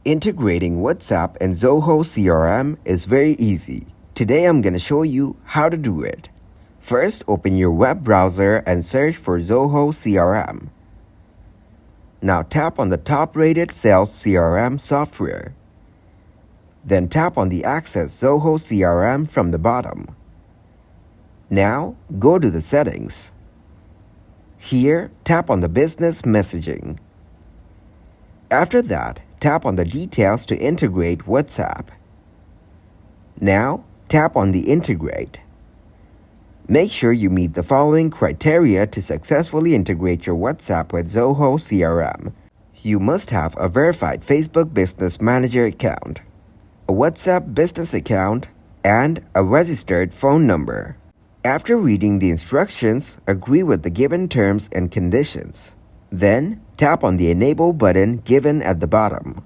Integrating WhatsApp and Zoho CRM is very easy. Today I'm going to show you how to do it. First, open your web browser and search for Zoho CRM. Now tap on the top-rated sales CRM software. Then tap on the Access Zoho CRM from the bottom. Now go to the settings. Here, tap on the business messaging. After that, tap on the details to integrate WhatsApp. Now, tap on the integrate. Make sure you meet the following criteria to successfully integrate your WhatsApp with Zoho CRM. You must have a verified Facebook Business Manager account, a WhatsApp business account, and a registered phone number. After reading the instructions, agree with the given terms and conditions. Then, tap on the Enable button given at the bottom.